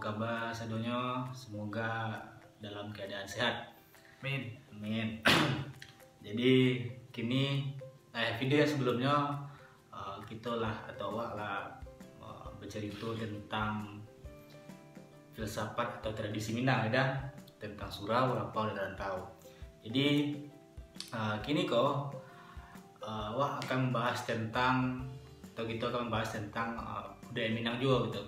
kabar sadonyo? Semoga dalam keadaan sehat. Amin. Amin. Jadi kini video yang sebelumnya kita lah atau awak lah bercerita tentang filsafat atau tradisi Minang ya, tentang surau, rapau dan rantau. Jadi kini awak akan membahas tentang atau kita akan membahas tentang budaya Minang juga gitu.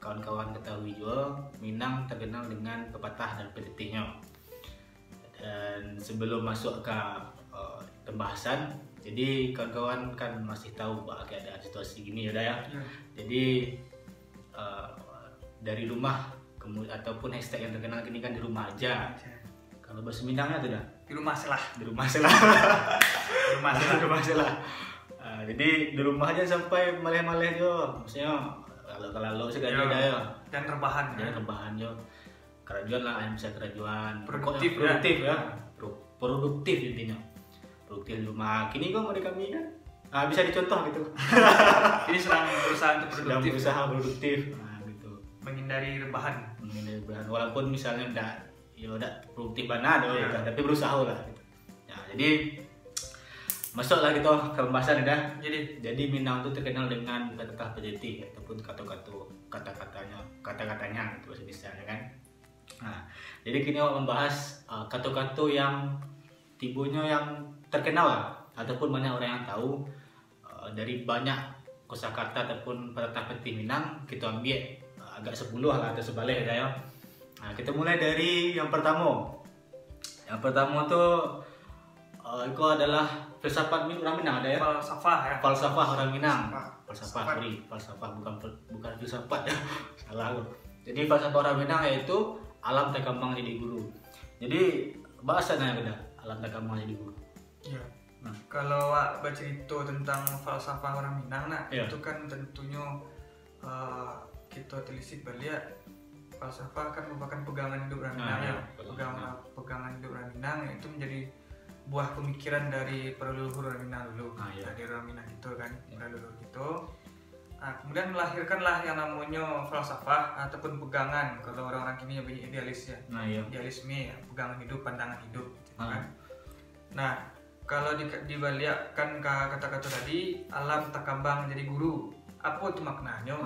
Kawan-kawan ketahui juga Minang terkenal dengan pepatah dan petetihnya. Dan sebelum masuk ke pembahasan, jadi kawan-kawan kan masih tahu bahwa keadaan situasi gini ya. Jadi dari rumah ataupun hashtag yang terkenal kini kan di rumah aja. Kalau bahasa Minangnya tuh dah Di rumah selah. di rumah selah. Di rumah selah. Jadi di rumah aja sampai maleh-maleh jo. Maksudnya kalau segala ada ya. Dan rebahan. Jangan rebahan jo. Kerajuan lah, yang bisa kerajuan. Produktif ya. Produktif intinya. Produktif di rumah. Kini kok mereka kami kan bisa dicontoh gitu. Ini sedang berusaha untuk Sedang produktif. berusaha produktif. Gitu. Menghindari rebahan. Menghindari rebahan. Walaupun misalnya udah produktif banget ya. Tapi berusaha lah gitu. Ya, jadi masuklah kita ke pembahasan ya. Jadi Minang itu terkenal dengan kata-kata pejetih ataupun kata-katanya gitu bahasa Indonesia ya kan. Nah, jadi kini awak membahas kata-kata yang tibunya yang terkenal lah ataupun banyak orang yang tahu dari banyak kosakata ataupun kata petih Minang kita ambil agak 10 lah atau sebalik ya. Nah, kita mulai dari yang pertama. Yang pertama tuh itu adalah filsafat orang Minang ada ya. Falsafah orang Minang. Falsafah bukan filsafat ya. Salah aku. Jadi falsafah orang Minang yaitu alam tak gampang jadi guru. Jadi bahasanya beda, alam tak gampang jadi guru. Iya. Nah, kalau awak bercerita tentang falsafah orang Minang itu kan tentunya kita telisik balik falsafah kan merupakan pegangan hidup orang Minang ya. Pegangan hidup orang Minang itu menjadi buah pemikiran dari para leluhur orang Minang dulu. Dari orang Minang itu kan, para leluhur itu. Nah, kemudian melahirkanlah yang namanya falsafah ataupun pegangan. Kalau orang-orang kini lebih idealis ya. Idealisme ya, pegangan hidup, pandangan hidup gitu kan. Nah, kalau dibalikan ke kata-kata tadi, alam tak kambang jadi guru. Apa itu maknanya?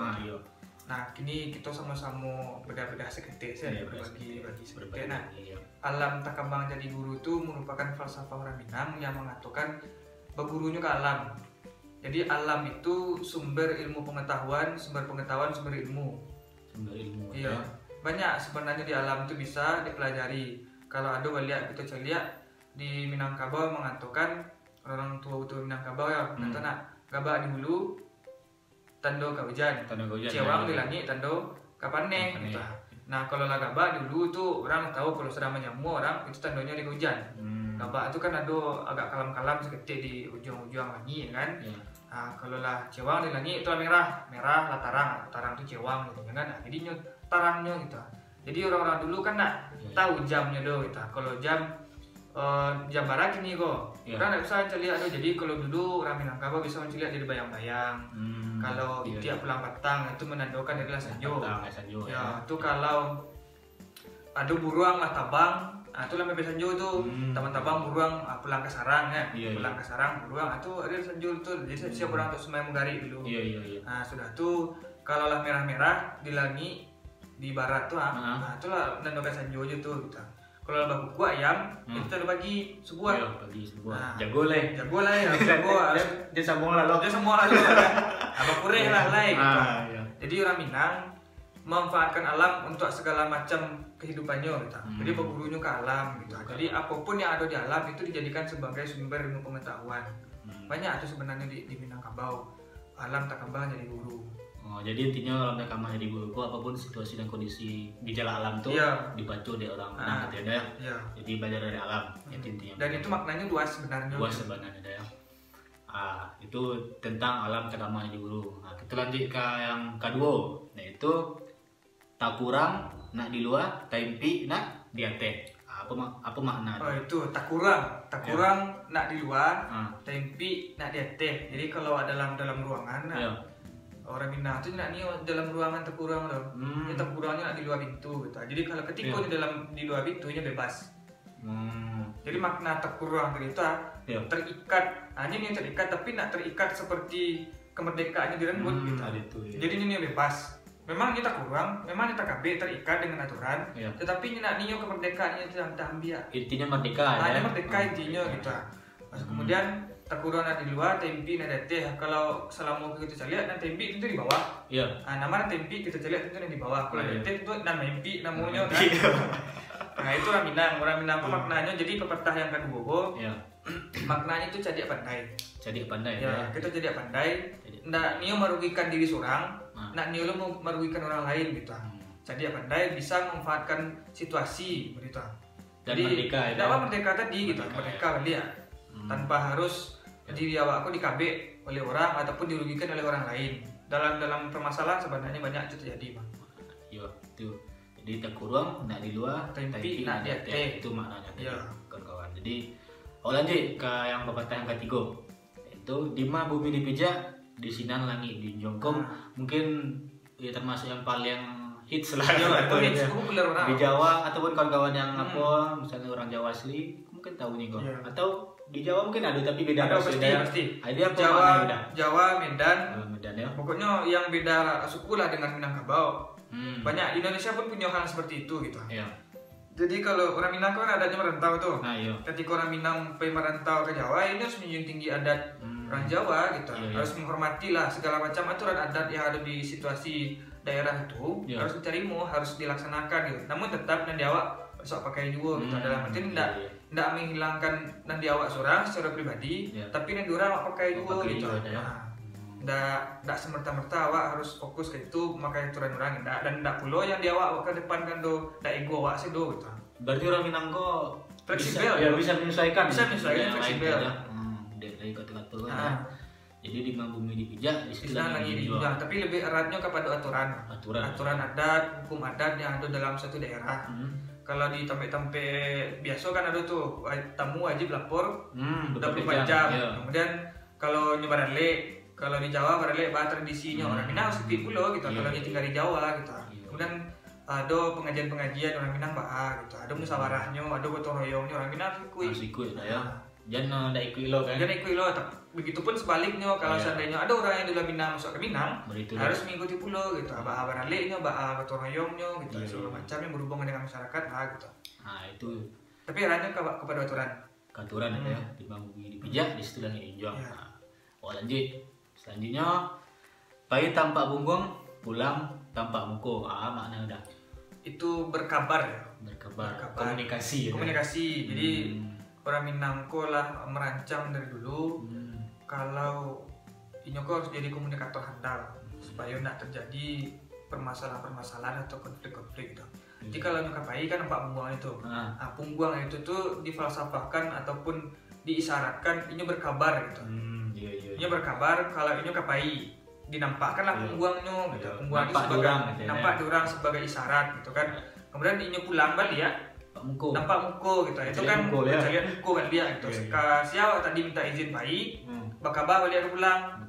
Nah, kini kita sama-sama bedah-bedah seketik saya berbagi seketik. Nah, alam tak kambang jadi guru itu merupakan falsafah orang Minang yang mengatakan bergurunya ke alam. Jadi alam itu sumber ilmu pengetahuan, sumber ilmu. Iya. Banyak sebenarnya di alam itu bisa dipelajari. Kalau ada kita lihat di Minangkabau mengatakan orang tua Minangkabau ya, kata gabak di hulu tando ke hujan, cewang di langit tando ke panen gitu. Nah, kalau lah gabak dulu tuh orang tahu kalau sedang menyamu orang itu tandonya di hujan. Gabak itu kan ada agak kalam-kalam seketik di ujung-ujung langit kan. Nah, kalau lah cewang di langit itu merah lah tarang itu cewang gitu kan. Nah, jadinya tarangnya gitu. Jadi orang-orang dulu kan tahu jamnya doh gitu. Kalau jam barat ini kok orang nggak bisa lihat tuh. Jadi kalau dulu orang Minangkabau bisa lihat jadi bayang-bayang. Kalau tiap pulang petang itu menandakan adalah sanjo. Ya, itu kalau ada buruang lah tabang, itu lah sanjo tuh. Taman-tabang buruang pulang ke sarang ya. Pulang ke sarang buruang itu ada sanjo tuh. Jadi siap orang untuk semuanya menggari dulu. Nah, sudah tuh kalau lah merah-merah di langit di barat tuh itulah menandakan sanjo aja tuh gitu. Kalau baku kuah ayam, itu ada bagi sebuah. Nah, jago lah ya. Dia sambung lalu. Abang kureh lah gitu. Jadi orang Minang memanfaatkan alam untuk segala macam kehidupannya gitu. Jadi bergurunya ke alam gitu. Jadi apapun yang ada di alam itu dijadikan sebagai sumber ilmu pengetahuan. Banyak tuh sebenarnya di Minangkabau. Alam tak kambang jadi guru. Jadi intinya alam tak kambang jadi guru, apapun situasi dan kondisi gejala alam tuh dibaca dari orang Minang gitu ya. Jadi belajar dari alam intinya. Dan itu maknanya luas sebenarnya. Ya. Itu tentang alam tak kambang jadi guru. Nah, kita lanjut ke yang kedua, yaitu tak kurang nak di luar, tempi nak di atas. Apa makna? Itu tak kurang nak di luar, tempi nak di atas. Jadi kalau dalam ruangan Orang Minang tuh nak ni dalam ruangan terkurang loh. Ini terkurangnya nak di luar pintu gitu. Jadi kalau ketika di luar pintunya bebas. Jadi makna terkurang itu terikat. Ini terikat tapi nak terikat seperti kemerdekaannya direnggut gitu. Jadi ini bebas. Memang kita kurang, memang kita KB terikat dengan aturan, tetapi ini nak nio kemerdekaannya tidak ambil. Intinya merdeka ya. Merdeka intinya gitu. Kemudian terkurang di luar, tempi ada teh. Kalau selama kita lihat nanti tempi itu di bawah. Nama tempi kita lihat itu di bawah. Kalau ada teh itu nama tempi namanya kan. Nah itu orang Minang. Orang Minang itu maknanya jadi pepatah yang kedua. Maknanya itu cadik pandai. Cadik pandai. Kita cadik pandai. Ndak nio merugikan diri seorang, ndak nio merugikan orang lain gitu. Cadik pandai bisa memanfaatkan situasi begitu. Dan merdeka. Merdeka tadi gitu. Merdeka kali ya. Tanpa harus diri awakku di KB oleh orang ataupun dirugikan oleh orang lain. Dalam permasalahan sebenarnya banyak itu terjadi, Bang. Iya, itu. Jadi terkurang, nak di luar, tapi nak di atas. Itu maknanya kawan-kawan. Jadi, lanjut ke yang pepatah yang ketiga. Itu Dima bumi dipijak, di sinan langit di jongkong. Mungkin ya termasuk yang paling hits lah. Di Jawa ataupun kawan-kawan yang misalnya orang Jawa asli, mungkin tahu nih kok. Atau di Jawa mungkin ada tapi beda. Ada pasti. Jawa, Medan ya. Pokoknya yang beda suku lah dengan Minangkabau. Banyak Indonesia pun punya hal seperti itu gitu. Jadi kalau orang Minang kan adanya merantau tuh. Ketika orang Minang merantau ke Jawa, ini harus menjunjung tinggi adat orang Jawa gitu. Harus menghormati lah segala macam aturan adat yang ada di situasi daerah itu. Harus diterima, harus dilaksanakan gitu. Namun tetap nanti awak besok pakai juga gitu. Dalam arti tidak menghilangkan nanti awak secara pribadi, tapi nanti orang awak pakai juga gitu. Tidak semerta-merta awak harus fokus ke itu memakai aturan orang, dan tidak pula yang di awak ke depan kan do, tidak ego awak sih do gitu. Berarti orang Minang kok fleksibel bisa menyesuaikan. Fleksibel. Dari kata-kata kan. Jadi di bumi dipijak, di situ lagi dipijak, tapi lebih eratnya kepada aturan adat, hukum adat yang ada dalam satu daerah. Kalau di tempat-tempat biasa kan ada tuh tamu wajib lapor 24 jam. Kemudian kalau nyebaran kalau di Jawa barale tradisinya orang Minang harus ikut pula gitu. Kalau tinggal di Jawa gitu. Kemudian ada pengajian-pengajian orang Minang gitu. Ada musyawarahnya, ada gotong royongnya orang Minang harus ikut ya. Jangan ndak ikut lo kan. Jangan ikut lo. Begitupun sebaliknya kalau seandainya ada orang yang dari Minang masuk ke Minang, harus mengikuti pula gitu. Barale-nya, gotong royongnya gitu. Segala macam yang berhubungan dengan masyarakat gitu. Nah, itu. Tapi arahnya kepada aturan. Aturan ya, di bumi dipijak, di situ lagi dijual. Lanjut. Selanjutnya, bayi tanpa punggung, pulang tanpa muka. Maknanya udah. Itu berkabar ya. Berkabar. Komunikasi. Jadi orang Minangko lah merancang dari dulu. Kalau Inyoko harus jadi komunikator handal supaya tidak terjadi permasalahan-permasalahan atau konflik-konflik gitu. Jadi kalau nyokapai kan nampak pungguang itu. Pungguang itu tuh difalsafahkan ataupun diisyaratkan ini berkabar gitu. Ini berkabar kalau ini nyokapai dinampakkanlah pungguangnya gitu. Pungguang itu nampak diorang sebagai isyarat gitu kan. Kemudian ini pulang balik ya. Nampak muko gitu. Itu kan lihat muko kan dia gitu. Siapa tadi minta izin bayi, berkabar balik pulang.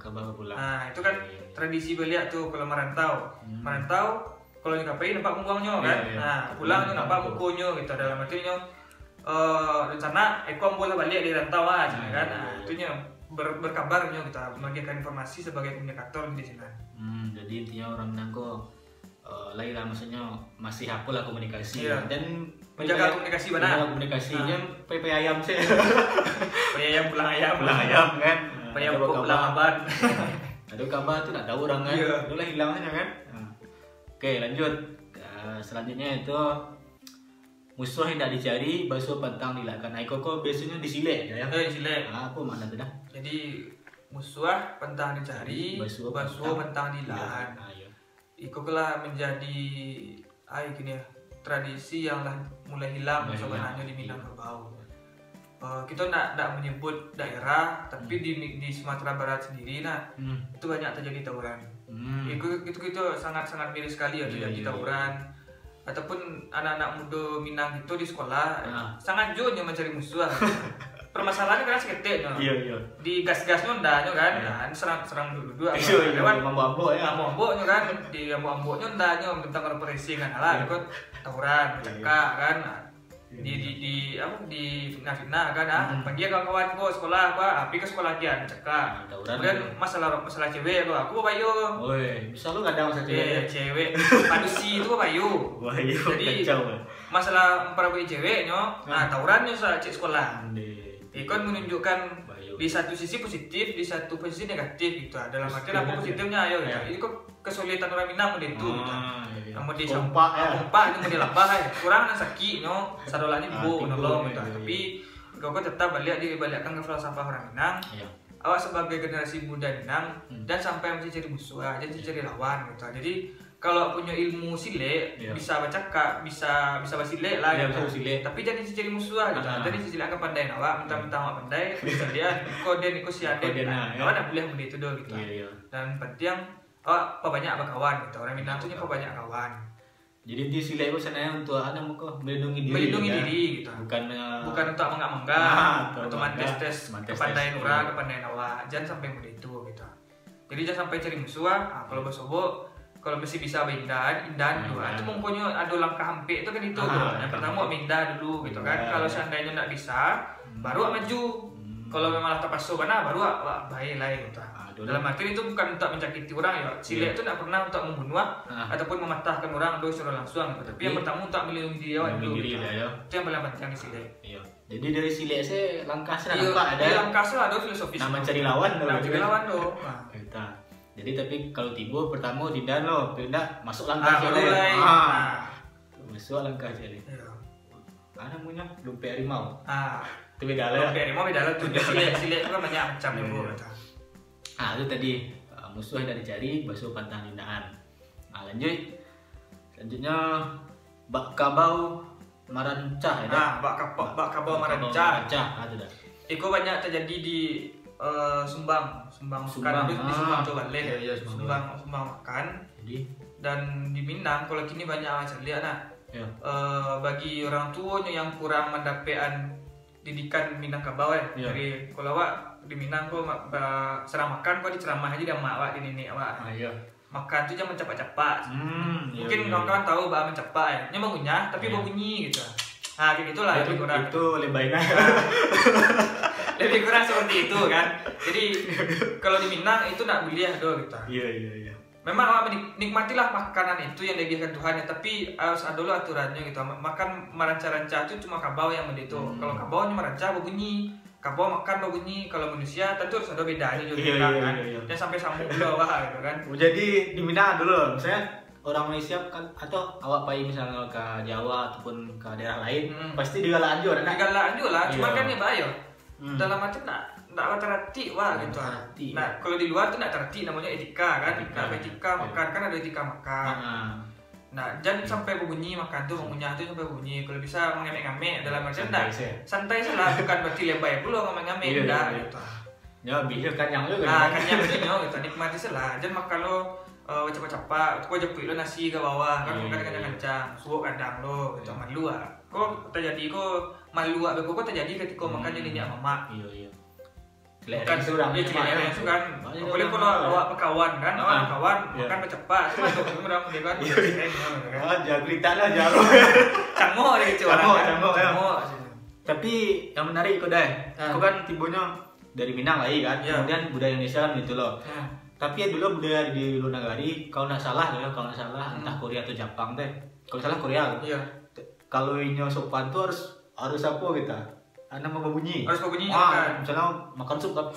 Nah, itu kan tradisi beliau tuh kalau merantau. Merantau kalau dikapai nampak pungguangnya kan. Nah, pulang tuh nampak mukonya gitu. Dalam artinya rencana ekor boleh balik di rantau aja kan. Nah, itunya berkabarnya kita membagikan informasi sebagai komunikator di sini. Jadi intinya orang Minangko lain lah, maksudnya masih hafal lah komunikasi dan menjaga komunikasi benar. Komunikasinya PP ayam sih. PP ayam pulang ayam kan. PP ayam pulang aban. Ada kabar tuh tak tahu orang kan. Itulah hilang aja kan. Oke, lanjut. Selanjutnya itu musuh yang tidak dicari, basuh pantang dilakukan. Nah, kok biasanya disilek ya? Disilek. Apa makna itu dah? Jadi musuh pantang dicari, basuh pantang dilakukan. Iko lah menjadi gini ya, tradisi yang lah mulai hilang sebenarnya di Minangkabau. Kita tidak menyebut daerah, tapi di Sumatera Barat sendiri, itu banyak terjadi tawuran. Itu sangat miris sekali ya terjadi tawuran. Ataupun anak-anak muda Minang itu di sekolah sangat jauhnya mencari musuh. permasalahannya kan seketik no. Iya. Di gas-gasnya ndanya kan. Nah, serang dulu lewat mambo ya. Mambo kan di mambo-nya ndanya tentang represi kan lah ikut tawuran, cekak kan. Di fitnah kan pagi kawan-kawan kok sekolah api ke sekolah lagi cekak. Kemudian masalah cewek aku bayu. Woi, bisa lu kadang masalah cewek. Padusi itu bayu. Jadi masalah para cewek tawurannya saat sekolah. Ikut menunjukkan di satu sisi positif, di satu posisi negatif gitu. Dalam arti apa positifnya ayo gitu. Ini kok kesulitan orang Minang itu gitu. Kamu di kompak itu mau dilambah kurang sakit sadolanya bu nolong gitu. Tapi kau tetap balikkan ke falsafah orang Minang. Awak sebagai generasi muda Minang dan sampai mesti cari musuh aja, cari lawan gitu. Jadi kalau punya ilmu sile bisa baca kak, bisa basile lah gitu. Tapi jangan cari musuh aja gitu. Jadi sile akan pandai awak, minta awak pandai. Kemudian ikut si aden. Awak nak boleh begitu doh gitu. Dan penting banyak kawan gitu. Orang Minang tuh banyak kawan. Jadi di sile itu sebenarnya untuk melindungi diri gitu. Bukan untuk menggak-menggak atau tes kepandaian orang, kepandaian awak. Jangan sampai begitu gitu. Jadi jangan sampai cari musuh. Kalau bersobok, kalau masih bisa indah dulu. Itu mungkinnya ada langkah hampir itu kan itu. Yang pertama mindah dulu gitu kan. Kalau seandainya tidak bisa, baru maju. Kalau memang terpaksa mana baru baik lah gitu. Dalam arti itu bukan untuk menyakiti orang ya. Sile itu tidak pernah untuk membunuh ataupun mematahkan orang atau secara langsung gitu. Tapi yang pertama untuk melindungi diri awak dulu. Itu yang paling penting di sile. Jadi dari sile saya langkah saya nampak ada. Langkah saya ada filosofis. Nama cari lawan tuh. Jadi tapi kalau timbul pertama dindan lo, pindah masuk langkah jadi. Masuk langkah jadi. Ada punya lupa harimau. Itu beda lah. Lupa harimau beda lah tuh. Sile itu kan banyak macam itu. Itu tadi musuh yang dicari, basuh pantang hindaan. Selanjutnya bak kabau marancah ya. Bak kabau marancah. Itu dah. Itu banyak terjadi di Sumbang kan di Sumbang coba leh Sumbang makan. Dan di Minang kalau kini banyak macam lihat bagi orang tuanya yang kurang mendapatkan didikan Minang kabau dari kalau awak di Minang kok serang makan kok diceramah aja sama awak di nenek awak. Makan tuh jangan cepat-cepat. Mungkin kawan-kawan tahu bahwa mencepat nya bangunnya tapi berbunyi gitu. Kayak gitulah lebih kurang. Itu lebih baik. Lebih kurang seperti itu kan. Jadi kalau di Minang itu nak boleh gitu. Iya. Memang awak nikmatilah makanan itu yang diajarkan Tuhan tapi harus ada dulu aturannya gitu. Makan meranca-ranca itu cuma kabau yang begitu. Kalau kabaunya meranca berbunyi. Kabau makan berbunyi, kalau manusia tentu harus ada bedanya juga kan. Dan sampai sambung ke bawah gitu kan. Jadi di Minang dulu, misalnya orang Malaysia kan atau awak pergi misalnya ke Jawa ataupun ke daerah lain, pasti digalak anjur kan? Digalak anjur lah, cuma kan ya bahaya. Dalam arti nak terhati gitu. Nah, kalau di luar tuh nak terhati namanya etika kan. Etika makan kan ada etika makan. Nah, jangan sampai berbunyi makan tuh, mengunyah tuh sampai berbunyi. Kalau bisa mengamek-ngamek dalam arti santai salah, bukan berarti lebay pula ngamek-ngamek enggak gitu. Ya, bisa kanyang juga. Kanyang gitu, nikmati salah. Jangan makan lo cepat-cepat, kau jepit lo nasi ke bawah kan, makan kencang-kencang, suuk kadang lo, gitu malu Kok terjadi kok malu kok terjadi ketika makan jadi mama. Iya. Bukan surang, iya kan. Boleh kalau awak berkawan kan, awak berkawan makan bercepat, masuk orang dia kan. Jangan cerita lah jauh. Cangok dia cangok. Tapi yang menarik kau deh, kau kan timbulnya dari Minang lagi kan, kemudian budaya Indonesia kan gitu loh. Tapi dulu budaya di luar negeri, kalau nggak salah entah Korea atau Jepang deh. Kalau salah Korea. Kalau ini sopan tuh harus apa kita? Nama berbunyi. Harus berbunyi. Misalnya makan sup kan.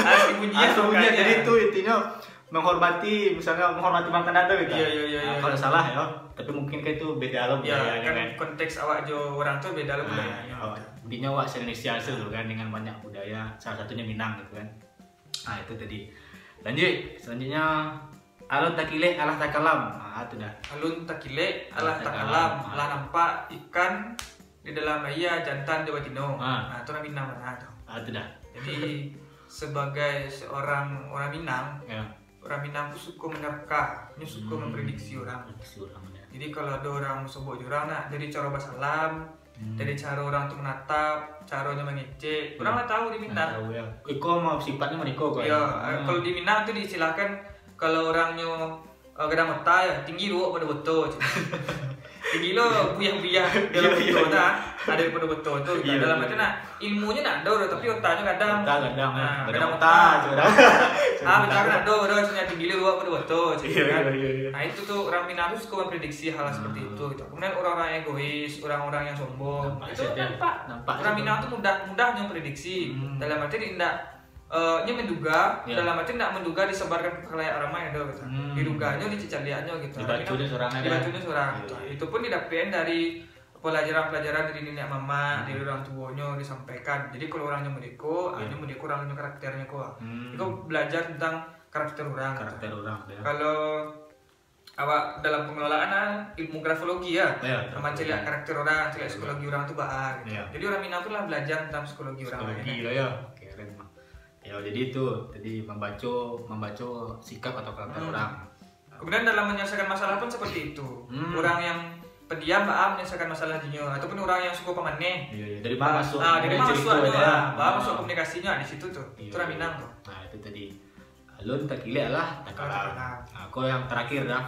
Harus dibunyi. Jadi itu intinya menghormati makanan tuh gitu. Iya. Kalau salah ya, tapi mungkin kayak itu beda loh budayanya kan. Konteks awak jo orang tuh beda loh budayanya. Intinya awak se-Indonesia tuh kan dengan banyak budaya, salah satunya Minang gitu kan. Itu tadi. Lanjut, selanjutnya alun takile alah takalam. Itu dah. Alun takile alah takalam. Lah nampak ikan di dalam air jantan Jawa Tino. Itu orang Minang mana tuh? Itu dah. Jadi sebagai seorang orang Minang, orang Minang tuh suka menerka, suka memprediksi orang. Jadi kalau ada orang sebut orang nak jadi cara basalam, Dari cara orang tuh menatap, caranya mengecek, orang nggak tahu di Minang. Tahu ya. Iko mau sifatnya mereka kok. Iya, kalau di Minang tuh diistilahkan kalau orangnya gedang mata ya tinggi ruak pada betul. Tinggi lo buyah-buyah dalam betul dah, ada pada betul tuh. Dalam arti ilmunya nak ada, tapi otaknya kadang. Kadang mata. Betul kan ada, sebenarnya tinggi lo ruak pada betul. Nah itu tuh orang Minang tuh suka memprediksi hal seperti itu. Gitu. Kemudian orang-orang egois, orang-orang yang sombong, itu nampak. Orang Minang tuh mudahnya prediksi. Dalam arti tidak nya menduga, dalam arti tidak menduga disebarkan ke khalayak ramai ada gitu. Diduganya dicicaliannya gitu. Dibacunya seorang gitu. Itu pun didapetin dari pelajaran-pelajaran dari nenek mama, dari orang tuanya disampaikan. Jadi kalau orangnya mendeko, orangnya karakternya kok. Itu belajar tentang karakter orang. Kalau awak dalam pengelolaan ilmu grafologi ya, sama celiak karakter orang, celiak psikologi orang tuh gitu. Jadi orang Minang tuh lah belajar tentang psikologi orang. Keren mah. Ya jadi itu tadi membaca sikap atau karakter orang. Kemudian dalam menyelesaikan masalah pun seperti itu. Orang yang pendiam menyelesaikan masalah jinyo ataupun orang yang suka pemaneh. Dari mana masuk? Dari mana masuk komunikasinya di situ tuh. Itu orang Minang tuh. Nah itu tadi. Alun tak gila lah. Aku yang terakhir dah.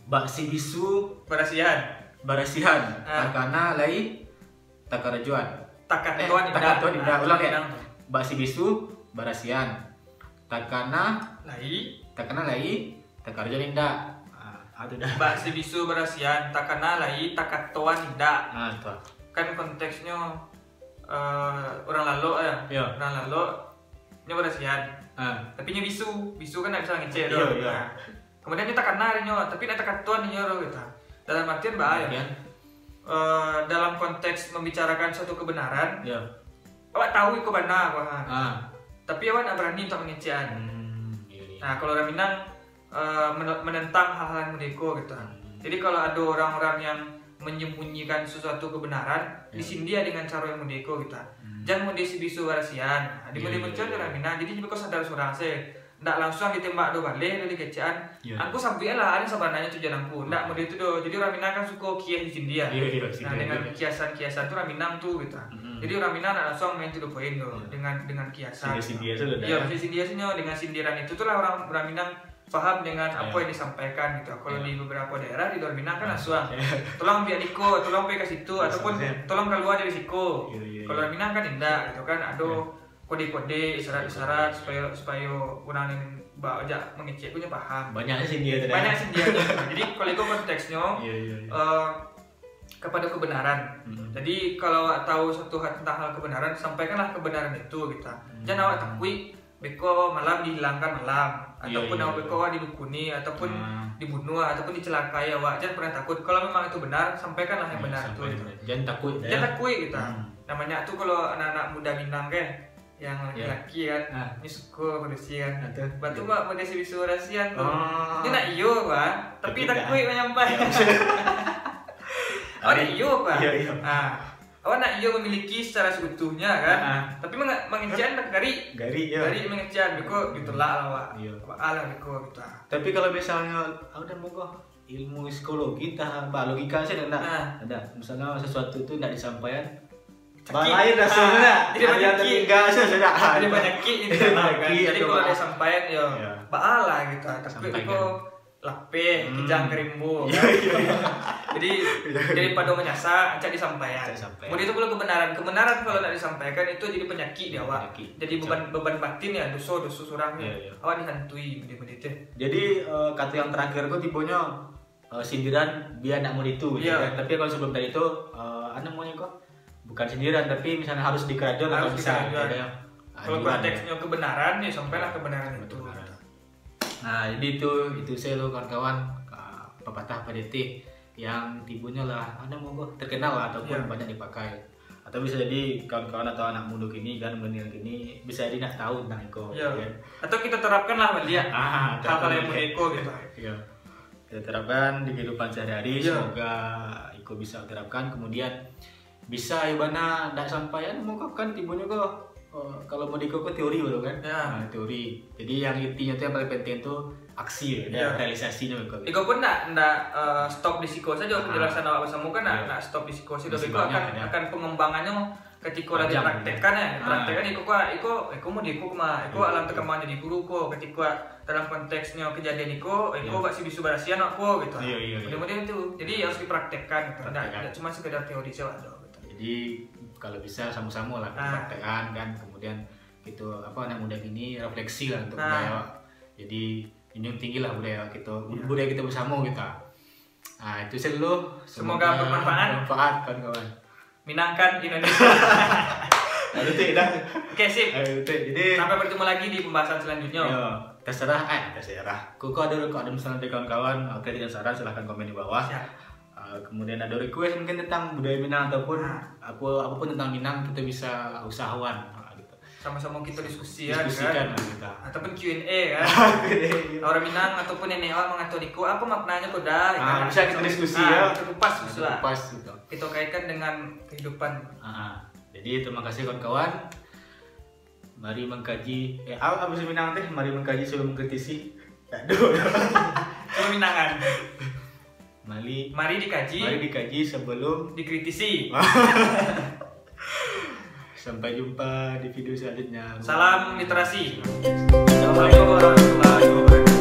Baksi bisu barasihan. Takana lai takarajuan. Takatuan indah. Ulang ya. Baksi bisu barasian. Takana lai takarajuan indah. Baksi bisu barasian. Takana lai takatuan indah. Itu. Kan konteksnya orang lalu ya. Orang lalu nya barasian. Tapi nya bisu kan nggak bisa ngecek dong. Kemudian kita takana nya, tapi nak takatuan nya gitu. Dalam artian bahaya. Dalam konteks membicarakan suatu kebenaran, awak tahu itu benar, tapi awak nak berani untuk mengecek. Nah kalau orang Minang menentang hal-hal yang mendeko gitu. Jadi kalau ada orang-orang yang menyembunyikan sesuatu kebenaran, disindia dengan cara yang mendeko gitu. Jangan mendesi bisu warasian. Di mencari orang Minang, jadi jika kau sadar seorang ndak langsung ditembak do balik dari kecaan. Aku sampai lah ada sebenarnya tujuan aku. Ndak mode itu do. Jadi orang Minang kan suka kias di India. Nah dengan kiasan-kiasan tuh orang Minang tuh gitu. Jadi orang Minang ndak langsung main to the point do dengan kiasan. Iya, sindiran dengan sindiran itu tuh lah orang Minang paham dengan apa yang disampaikan gitu. Kalau di beberapa daerah di luar Minang kan langsung tolong biar Niko, tolong pergi ke situ ataupun tolong keluar dari situ. Kalau orang Minang kan tidak gitu kan, ada kode-kode, isyarat-isyarat supaya orang yang baca mengecek punya paham. Banyak sih dia. Jadi kalau itu konteksnya kepada kebenaran. Jadi kalau tahu satu tentang hal kebenaran, sampaikanlah kebenaran itu gitu. Jangan awak takui beko malam dihilangkan malam, ataupun awak beko didukuni, ataupun dibunuh, ataupun dicelakai awak. Jangan pernah takut. Kalau memang itu benar, sampaikanlah yang benar itu. Jangan takut. Jangan takut gitu. Namanya tuh kalau anak-anak muda Minang yang laki-laki kan, ini suka bersihan. Batu mak berdesi bisu rasian tuh. Ini nak iyo pak, tapi takut menyampaikan. Oh nak iyo pak. Awak nak iyo memiliki secara seutuhnya kan, tapi mengejan gari mengejan, beko gitulah awak. Ala beko gitu. Tapi kalau misalnya, udah moga ilmu psikologi, logika sih ada. Misalnya sesuatu itu tidak disampaikan. Lain rasanya. Jadi banyak ki Jadi kalau ada sampaian baala gitu. Tapi kok lape kijang kerimbu. Jadi pada menyasa ancak disampaikan. Kemudian itu kalau kebenaran kalau tidak disampaikan itu jadi penyakit di awak. Jadi beban batin ya, dosa surangnya. Awak dihantui begitu. Jadi kata yang terakhir kok tipenya sindiran biar nak mau itu. Tapi kalau sebelum tadi itu namanya kok bukan sindiran tapi misalnya harus dikerajon atau bisa kalau konteksnya kebenaran ya sampailah kebenaran itu. Nah jadi itu saya lo kawan-kawan pepatah PDT yang tipunya lah mau terkenal lah ataupun banyak dipakai, atau bisa jadi kawan-kawan atau anak muda gini kan milenial gini bisa jadi nak tahu tentang Iko atau kita terapkan lah dia hal-hal yang Iko gitu. Kita terapkan di kehidupan sehari-hari. Semoga Iko bisa terapkan kemudian bisa ibana ndak sampaian mau kan tibunya kok kalau mau dikoko teori baru kan? Ya. Nah, teori. Jadi yang intinya tuh yang paling penting tuh aksi ya, realisasinya. Iko pun ndak stop di psiko saja penjelasan awak bersama kan ndak stop di psiko sih. Iko akan pengembangannya ketika lagi praktekkan ya. Praktekkan iko mau diiko mah. Iko alam tekeman jadi guru ko ketika dalam konteksnya kejadian iko gak sih bisa barasian aku gitu. Kemudian itu. Jadi harus dipraktekkan gitu. Ndak cuma sekedar teori saja gitu. Jadi kalau bisa sama-sama lah praktekkan kan, kemudian gitu apa anak muda ini refleksi lah untuk budaya. Jadi junjung tinggi lah budaya kita bersama kita. Nah itu sih dulu. Semoga bermanfaat kawan-kawan. Minangkan Indonesia. Lalu tidak. Oke sip. Jadi sampai bertemu lagi di pembahasan selanjutnya. Terserah. Kok ada misalnya dari kawan-kawan, oke tidak saran silahkan komen di bawah. Kemudian ada request mungkin tentang budaya Minang ataupun apapun tentang Minang, kita bisa usahawan gitu. Sama-sama kita diskusikan kan? Kita. Ataupun Q&A kan. Orang Minang ataupun nenek mengatur iku apa maknanya kok dah. Bisa kita diskusi ya. Kita kupas gitu. Kita kaitkan dengan kehidupan. Jadi terima kasih kawan-kawan. Mari mengkaji apa sih Minang teh? Mari mengkaji sebelum mengkritisi. Aduh. Sebelum Minangan. Mari dikaji sebelum dikritisi. Sampai jumpa di video selanjutnya. Salam literasi. Assalamualaikum warahmatullahi wabarakatuh.